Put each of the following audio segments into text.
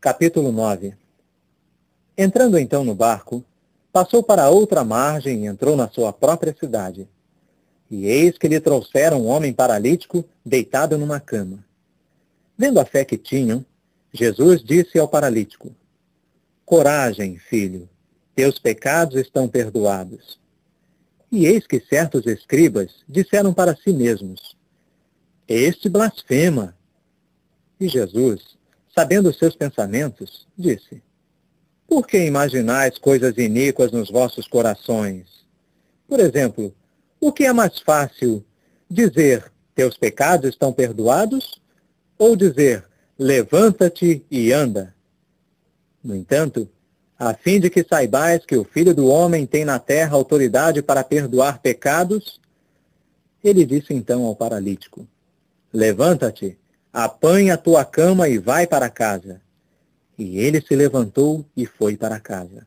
Capítulo 9. Entrando então no barco, passou para outra margem e entrou na sua própria cidade. E eis que lhe trouxeram um homem paralítico deitado numa cama. Vendo a fé que tinham, Jesus disse ao paralítico: Coragem, filho, teus pecados estão perdoados. E eis que certos escribas disseram para si mesmos: Este blasfema. E Jesus, sabendo os seus pensamentos, disse: Por que imaginais coisas iníquas nos vossos corações? Por exemplo, o que é mais fácil, dizer, teus pecados estão perdoados, ou dizer, levanta-te e anda? No entanto, a fim de que saibais que o Filho do Homem tem na terra autoridade para perdoar pecados, ele disse então ao paralítico: Levanta-te, apanha a tua cama e vai para casa. E ele se levantou e foi para casa.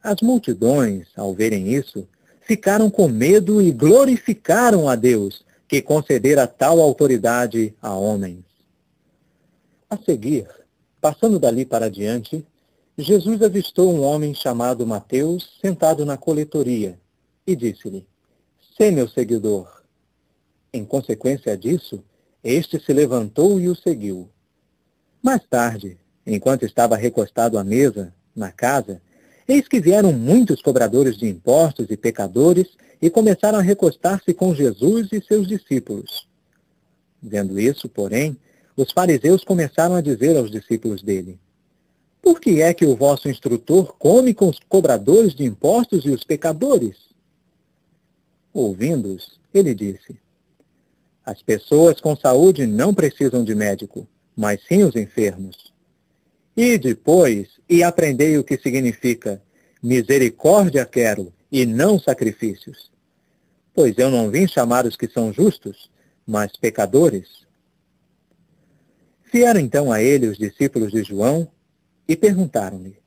As multidões, ao verem isso, ficaram com medo e glorificaram a Deus, que concedera tal autoridade a homens. A seguir, passando dali para diante, Jesus avistou um homem chamado Mateus sentado na coletoria e disse-lhe: Sê meu seguidor. Em consequência disso, este se levantou e o seguiu. Mais tarde, enquanto estava recostado à mesa, na casa, eis que vieram muitos cobradores de impostos e pecadores e começaram a recostar-se com Jesus e seus discípulos. Vendo isso, porém, os fariseus começaram a dizer aos discípulos dele: Por que é que o vosso instrutor come com os cobradores de impostos e os pecadores? Ouvindo-os, ele disse: As pessoas com saúde não precisam de médico, mas sim os enfermos. Ide, pois, e aprendei o que significa: misericórdia quero, e não sacrifícios. Pois eu não vim chamar os que são justos, mas pecadores. Vieram então a ele os discípulos de João e perguntaram-lhe: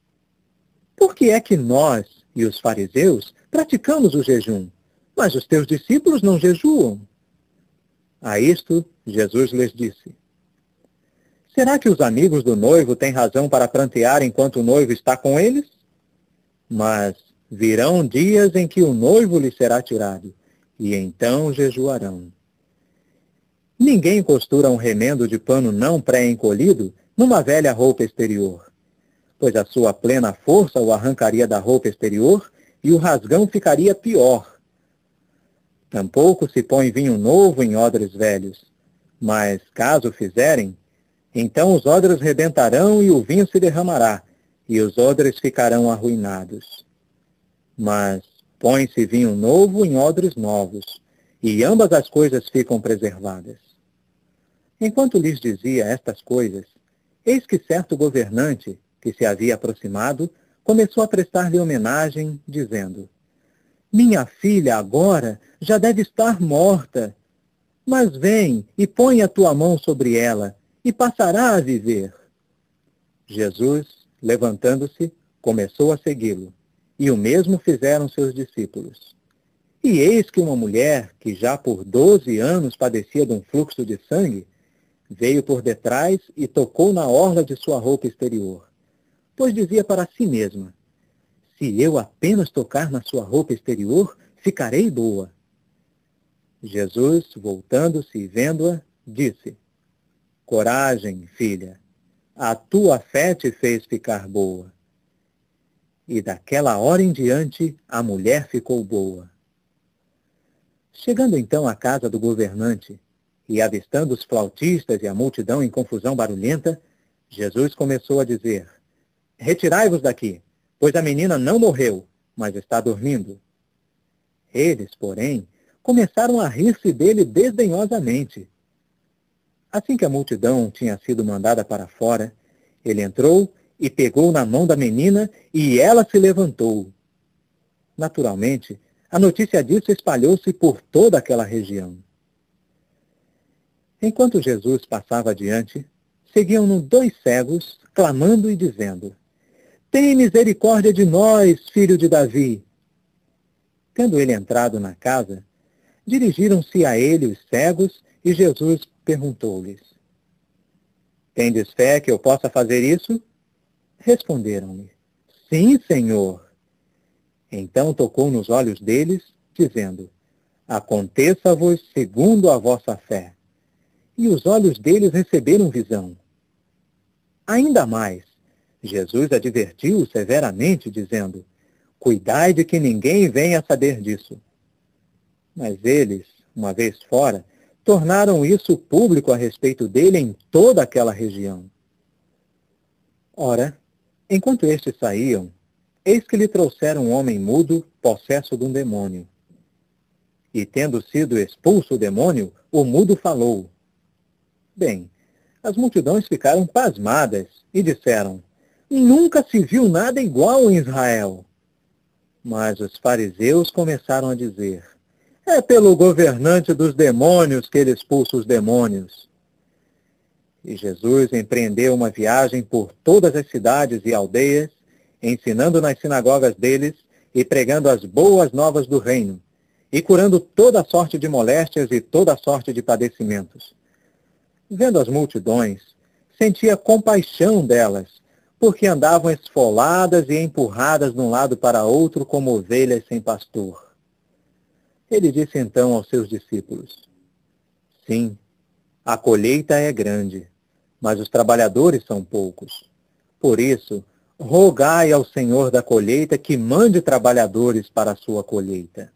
Por que é que nós e os fariseus praticamos o jejum, mas os teus discípulos não jejuam? A isto, Jesus lhes disse: Será que os amigos do noivo têm razão para prantear enquanto o noivo está com eles? Mas virão dias em que o noivo lhe será tirado, e então jejuarão. Ninguém costura um remendo de pano não pré-encolhido numa velha roupa exterior, pois a sua plena força o arrancaria da roupa exterior e o rasgão ficaria pior. Tampouco se põe vinho novo em odres velhos, mas, caso fizerem, então os odres rebentarão e o vinho se derramará, e os odres ficarão arruinados. Mas põe-se vinho novo em odres novos, e ambas as coisas ficam preservadas. Enquanto lhes dizia estas coisas, eis que certo governante, que se havia aproximado, começou a prestar-lhe homenagem, dizendo: Minha filha agora já deve estar morta, mas vem e põe a tua mão sobre ela, e passará a viver. Jesus, levantando-se, começou a segui-lo, e o mesmo fizeram seus discípulos. E eis que uma mulher, que já por 12 anos padecia de um fluxo de sangue, veio por detrás e tocou na orla de sua roupa exterior, pois dizia para si mesma: Se eu apenas tocar na sua roupa exterior, ficarei boa. Jesus, voltando-se e vendo-a, disse: Coragem, filha, a tua fé te fez ficar boa. E daquela hora em diante, a mulher ficou boa. Chegando então à casa do governante, e avistando os flautistas e a multidão em confusão barulhenta, Jesus começou a dizer: Retirai-vos daqui, pois a menina não morreu, mas está dormindo. Eles, porém, começaram a rir-se dele desdenhosamente. Assim que a multidão tinha sido mandada para fora, ele entrou e pegou na mão da menina, e ela se levantou. Naturalmente, a notícia disso espalhou-se por toda aquela região. Enquanto Jesus passava adiante, seguiam-no 2 cegos, clamando e dizendo: Tem misericórdia de nós, filho de Davi. Tendo ele entrado na casa, dirigiram-se a ele os cegos, e Jesus perguntou-lhes: Tendes fé que eu possa fazer isso? Responderam-lhe: Sim, Senhor. Então tocou nos olhos deles, dizendo: Aconteça-vos segundo a vossa fé. E os olhos deles receberam visão. Ainda mais, Jesus advertiu severamente, dizendo: Cuidai de que ninguém venha saber disso. Mas eles, uma vez fora, tornaram isso público a respeito dele em toda aquela região. Ora, enquanto estes saíam, eis que lhe trouxeram um homem mudo, possesso de um demônio. E tendo sido expulso o demônio, o mudo falou. Bem, as multidões ficaram pasmadas e disseram: Nunca se viu nada igual em Israel. Mas os fariseus começaram a dizer: É pelo governante dos demônios que ele expulsa os demônios. E Jesus empreendeu uma viagem por todas as cidades e aldeias, ensinando nas sinagogas deles e pregando as boas novas do reino, e curando toda sorte de moléstias e toda sorte de padecimentos. Vendo as multidões, sentia compaixão delas, porque andavam esfoladas e empurradas de um lado para outro como ovelhas sem pastor. Ele disse então aos seus discípulos: Sim, a colheita é grande, mas os trabalhadores são poucos. Por isso, rogai ao Senhor da colheita que mande trabalhadores para a sua colheita.